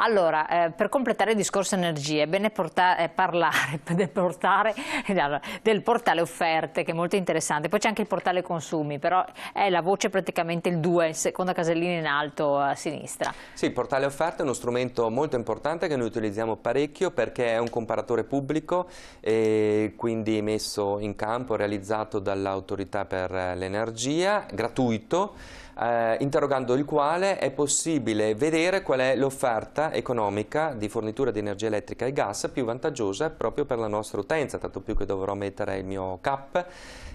Allora, per completare il discorso energie, è bene parlare del portale offerte, che è molto interessante. Poi c'è anche il portale consumi, però è la voce praticamente il 2, seconda casellina in alto a sinistra. Sì, il portale offerte è uno strumento molto importante che noi utilizziamo parecchio perché è un comparatore pubblico e quindi messo in campo, realizzato dall'Autorità per l'Energia, gratuito. Interrogando il quale è possibile vedere qual è l'offerta economica di fornitura di energia elettrica e gas più vantaggiosa proprio per la nostra utenza, tanto più che dovrò mettere il mio CAP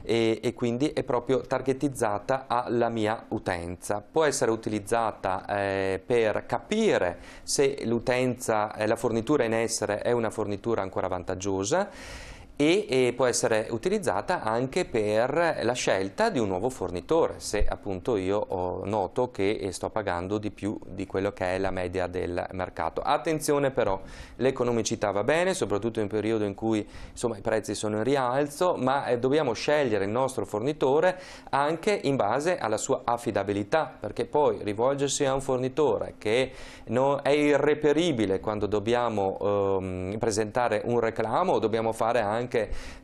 e quindi è proprio targetizzata alla mia utenza. Può essere utilizzata per capire se l'utenza, la fornitura in essere è una fornitura ancora vantaggiosa e può essere utilizzata anche per la scelta di un nuovo fornitore, se appunto io noto che sto pagando di più di quello che è la media del mercato. Attenzione però, l'economicità va bene, soprattutto in un periodo in cui insomma, i prezzi sono in rialzo, ma dobbiamo scegliere il nostro fornitore anche in base alla sua affidabilità, perché poi rivolgersi a un fornitore che è irreperibile quando dobbiamo presentare un reclamo o dobbiamo fare anche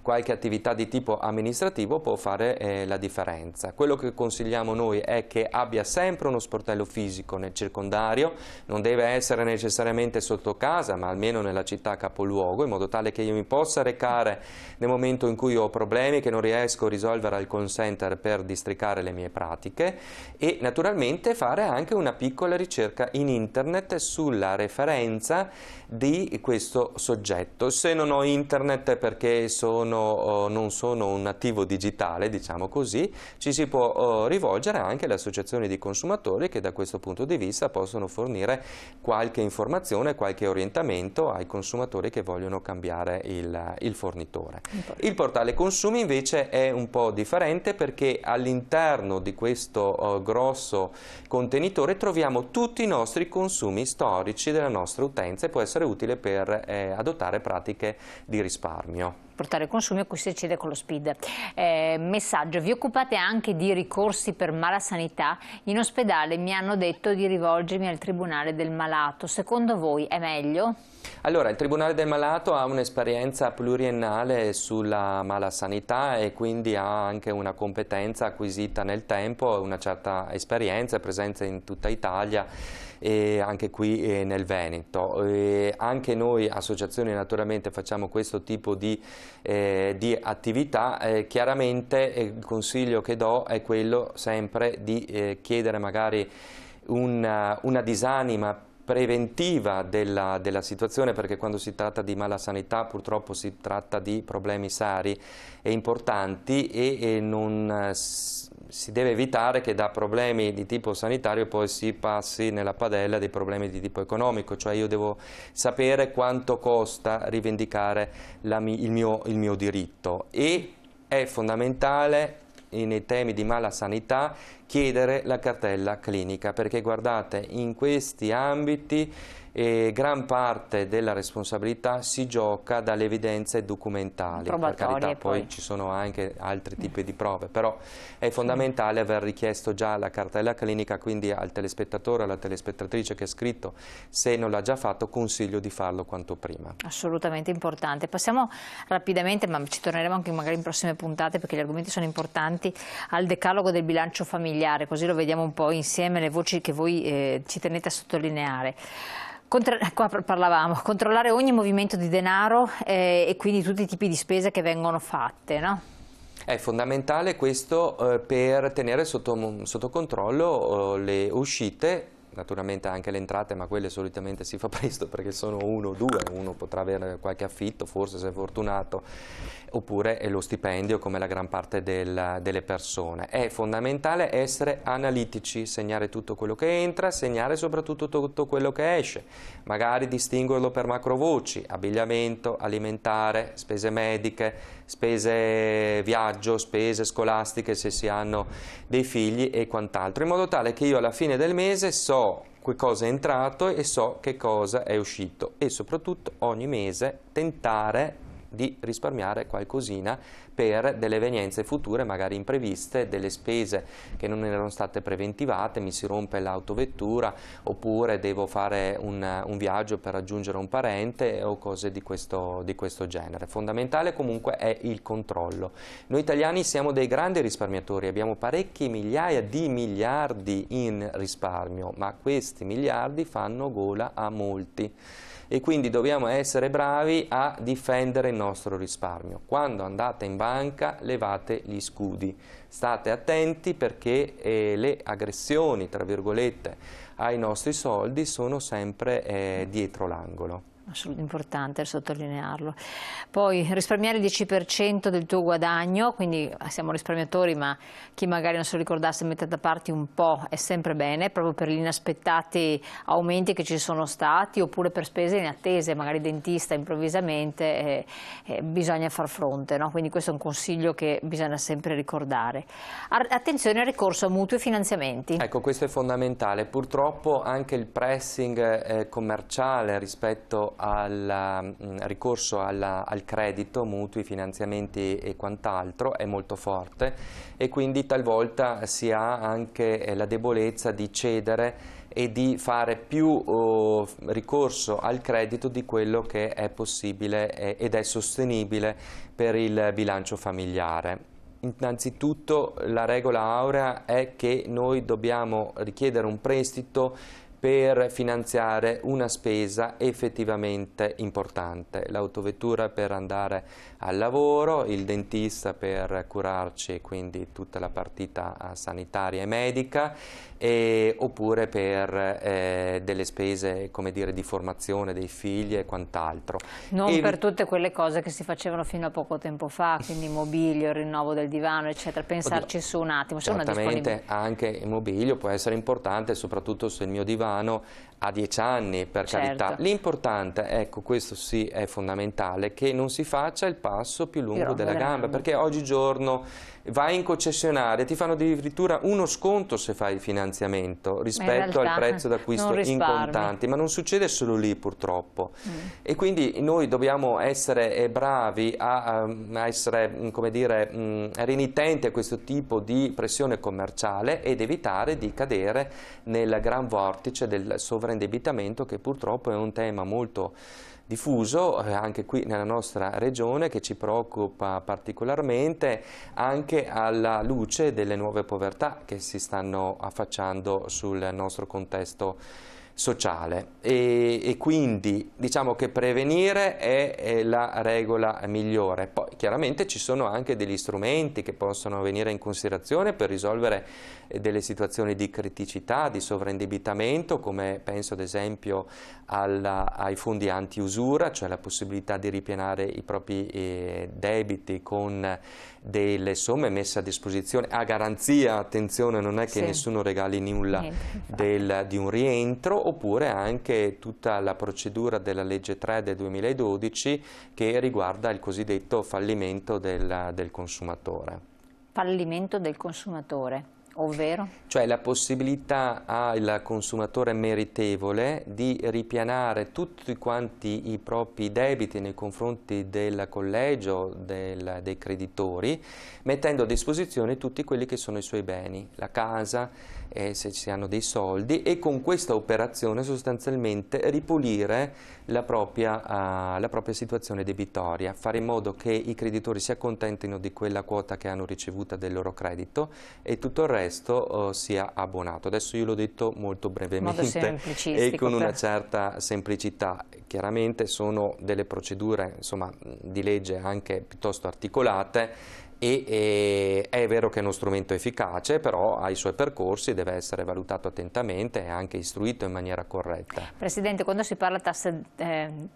qualche attività di tipo amministrativo può fare la differenza. Quello che consigliamo noi è che abbia sempre uno sportello fisico nel circondario, non deve essere necessariamente sotto casa ma almeno nella città capoluogo, in modo tale che io mi possa recare nel momento in cui ho problemi che non riesco a risolvere al call center per districare le mie pratiche e naturalmente fare anche una piccola ricerca in internet sulla referenza di questo soggetto. Se non ho internet perché non sono un nativo digitale, diciamo così, ci si può rivolgere anche alle associazioni di consumatori che da questo punto di vista possono fornire qualche informazione, qualche orientamento ai consumatori che vogliono cambiare il fornitore. Il portale consumi invece è un po' differente perché all'interno di questo grosso contenitore troviamo tutti i nostri consumi storici della nostra utenza e può essere utile per adottare pratiche di risparmio. Portare consumi a cui si accede con lo SPID. Messaggio, vi occupate anche di ricorsi per malasanità? In ospedale mi hanno detto di rivolgermi al Tribunale del Malato, secondo voi è meglio? Allora, il Tribunale del Malato ha un'esperienza pluriennale sulla malasanità e quindi ha anche una competenza acquisita nel tempo, una certa esperienza e presenza in tutta Italia e anche qui nel Veneto. Anche noi associazioni naturalmente facciamo questo tipo di attività, chiaramente il consiglio che do è quello sempre di chiedere magari una disanima preventiva della situazione, perché quando si tratta di malasanità purtroppo si tratta di problemi seri e importanti e non si deve evitare che da problemi di tipo sanitario poi si passi nella padella dei problemi di tipo economico, cioè io devo sapere quanto costa rivendicare il mio diritto e è fondamentale nei temi di malasanità chiedere la cartella clinica, perché guardate, in questi ambiti gran parte della responsabilità si gioca dalle evidenze documentali. Per carità, poi ci sono anche altri tipi di prove, però è fondamentale aver richiesto già la cartella clinica, quindi al telespettatore o alla telespettatrice che ha scritto, se non l'ha già fatto, consiglio di farlo quanto prima. Assolutamente importante. Passiamo rapidamente, ma ci torneremo anche magari in prossime puntate perché gli argomenti sono importanti, al decalogo del bilancio familiare, così lo vediamo un po' insieme, le voci che voi ci tenete a sottolineare. Qua parlavamo, controllare ogni movimento di denaro e quindi tutti i tipi di spese che vengono fatte, no? È fondamentale questo per tenere sotto controllo le uscite, naturalmente anche le entrate, ma quelle solitamente si fa presto perché sono uno o due, uno potrà avere qualche affitto, forse se è fortunato, oppure lo stipendio come la gran parte delle persone. È fondamentale essere analitici, segnare tutto quello che entra, segnare soprattutto tutto quello che esce, magari distinguerlo per macrovoci, abbigliamento, alimentare, spese mediche, spese viaggio, spese scolastiche se si hanno dei figli e quant'altro, in modo tale che io alla fine del mese so che cosa è entrato e so che cosa è uscito e soprattutto ogni mese tentare di risparmiare qualcosina per delle evenienze future magari impreviste, delle spese che non erano state preventivate, mi si rompe l'autovettura oppure devo fare un viaggio per raggiungere un parente o cose di questo genere. Fondamentale comunque è il controllo. Noi italiani siamo dei grandi risparmiatori, abbiamo parecchie migliaia di miliardi in risparmio, ma questi miliardi fanno gola a molti e quindi dobbiamo essere bravi a difendere il nostro risparmio. Quando andate in banca levate gli scudi, state attenti perché le aggressioni, tra virgolette, ai nostri soldi sono sempre dietro l'angolo. Assolutamente importante sottolinearlo. Poi risparmiare il 10% del tuo guadagno, quindi siamo risparmiatori, ma chi magari non se lo ricordasse mette da parte un po' è sempre bene, proprio per gli inaspettati aumenti che ci sono stati oppure per spese inattese, magari dentista improvvisamente, bisogna far fronte, no? Quindi questo è un consiglio che bisogna sempre ricordare. Attenzione al ricorso a mutui e finanziamenti. Ecco, questo è fondamentale. Purtroppo anche il pressing commerciale rispetto al ricorso al credito, mutui, finanziamenti e quant'altro è molto forte e quindi talvolta si ha anche la debolezza di cedere e di fare più ricorso al credito di quello che è possibile ed è sostenibile per il bilancio familiare. Innanzitutto la regola aurea è che noi dobbiamo richiedere un prestito per finanziare una spesa effettivamente importante, l'autovettura per andare al lavoro, il dentista per curarci, quindi tutta la partita sanitaria e medica, oppure per delle spese, come dire, di formazione dei figli e quant'altro. Non per tutte quelle cose che si facevano fino a poco tempo fa, quindi mobilio, il rinnovo del divano, eccetera, pensarci su un attimo. Certamente anche il mobilio può essere importante, soprattutto se il mio divano ha 10 anni, per carità. L'importante, ecco, questo sì è fondamentale, che non si faccia il passo più lungo della gamba, perché oggigiorno vai in concessionaria, ti fanno addirittura uno sconto se fai il finanziamento rispetto al prezzo d'acquisto in contanti, ma non succede solo lì purtroppo. E quindi noi dobbiamo essere bravi a essere, come dire, renitenti a questo tipo di pressione commerciale ed evitare di cadere nel gran vortice del sovraindebitamento, che purtroppo è un tema molto diffuso anche qui nella nostra regione, che ci preoccupa particolarmente anche alla luce delle nuove povertà che si stanno affacciando sul nostro contesto sociale e quindi diciamo che prevenire è la regola migliore. Poi chiaramente ci sono anche degli strumenti che possono venire in considerazione per risolvere delle situazioni di criticità, di sovraindebitamento, come penso ad esempio ai fondi anti-usura, cioè la possibilità di ripianare i propri debiti con delle somme messe a disposizione a garanzia, attenzione, non è che nessuno regali nulla di un rientro, oppure anche tutta la procedura della legge 3 del 2012 che riguarda il cosiddetto fallimento del consumatore. Fallimento del consumatore, ovvero? Cioè la possibilità al consumatore meritevole di ripianare tutti quanti i propri debiti nei confronti del collegio dei creditori, mettendo a disposizione tutti quelli che sono i suoi beni, la casa, se ci hanno dei soldi, e con questa operazione sostanzialmente ripulire la propria situazione debitoria, fare in modo che i creditori si accontentino di quella quota che hanno ricevuta del loro credito e tutto il resto sia abbonato. Adesso io l'ho detto molto brevemente e con una certa semplicità. Chiaramente sono delle procedure, insomma, di legge anche piuttosto articolate, e è vero che è uno strumento efficace, però ha i suoi percorsi, deve essere valutato attentamente e anche istruito in maniera corretta. Presidente, quando si parla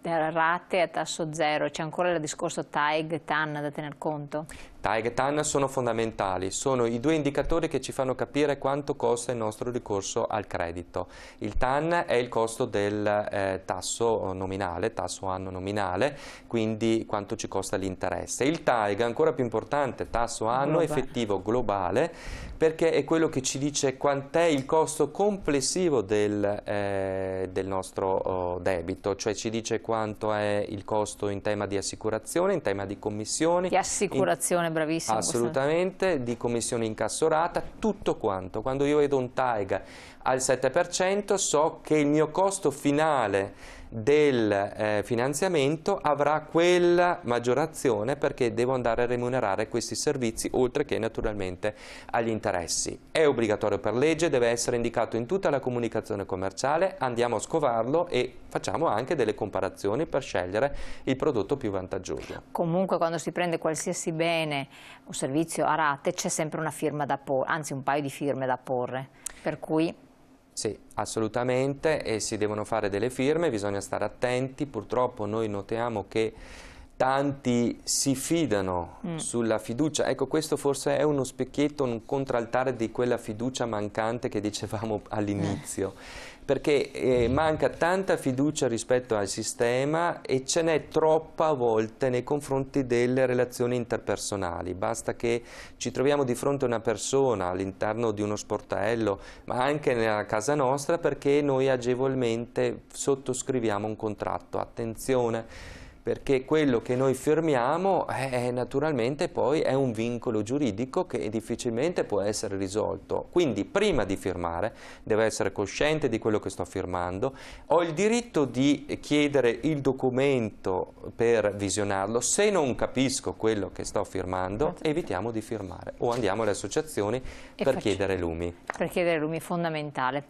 rate a tasso zero, c'è ancora il discorso TAEG, TAN da tener conto? TAEG e TAN sono fondamentali, sono i due indicatori che ci fanno capire quanto costa il nostro ricorso al credito. Il TAN è il costo del tasso nominale, tasso anno nominale, quindi quanto ci costa l'interesse. Il TAEG è ancora più importante, tasso anno effettivo globale, perché è quello che ci dice quant'è il costo complessivo del nostro debito, cioè ci dice quanto è il costo in tema di assicurazione, in tema di commissioni. Di assicurazione, è bravissimo. Assolutamente, di commissione incassorata, tutto quanto. Quando io vedo un TAEG al 7% so che il mio costo finale del finanziamento avrà quella maggiorazione, perché devo andare a remunerare questi servizi, oltre che naturalmente agli interessi. È obbligatorio per legge, deve essere indicato in tutta la comunicazione commerciale, andiamo a scovarlo e facciamo anche delle comparazioni per scegliere il prodotto più vantaggioso. Comunque quando si prende qualsiasi bene o servizio a rate c'è sempre una firma da porre, anzi un paio di firme da porre, per cui... Sì, assolutamente, e si devono fare delle firme, bisogna stare attenti. Purtroppo noi notiamo che tanti si fidano sulla fiducia. Ecco, questo forse è uno specchietto, un contraltare di quella fiducia mancante che dicevamo all'inizio, perché manca tanta fiducia rispetto al sistema e ce n'è troppa a volte nei confronti delle relazioni interpersonali. Basta che ci troviamo di fronte a una persona all'interno di uno sportello, ma anche nella casa nostra, perché noi agevolmente sottoscriviamo un contratto. Attenzione, perché quello che noi firmiamo naturalmente poi è un vincolo giuridico che difficilmente può essere risolto. Quindi prima di firmare devo essere cosciente di quello che sto firmando, ho il diritto di chiedere il documento per visionarlo. Se non capisco quello che sto firmando, evitiamo di firmare o andiamo alle associazioni per chiedere lumi. Per chiedere lumi è fondamentale.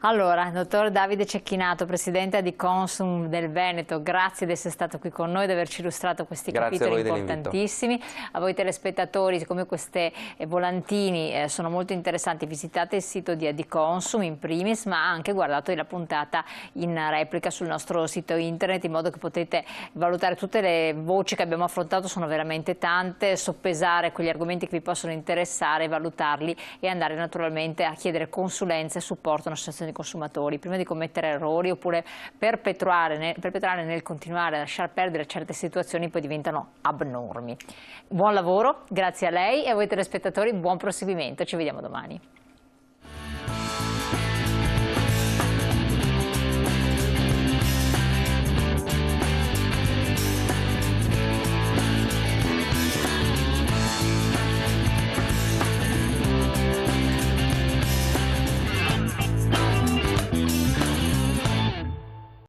Allora, dottor Davide Cecchinato, presidente di Consum del Veneto, grazie di essere stato qui con noi, di averci illustrato questi capitoli importantissimi. A voi telespettatori, siccome queste volantini sono molto interessanti, visitate il sito di Adiconsum in primis, ma anche guardate la puntata in replica sul nostro sito internet, in modo che potete valutare tutte le voci che abbiamo affrontato, sono veramente tante, soppesare quegli argomenti che vi possono interessare, valutarli e andare naturalmente a chiedere consulenza e supporto a un'associazione di consumatori, prima di commettere errori oppure perpetrare nel continuare a lasciar perdere certe situazioni, poi diventano abnormi. Buon lavoro, grazie a lei, e a voi telespettatori buon proseguimento, ci vediamo domani.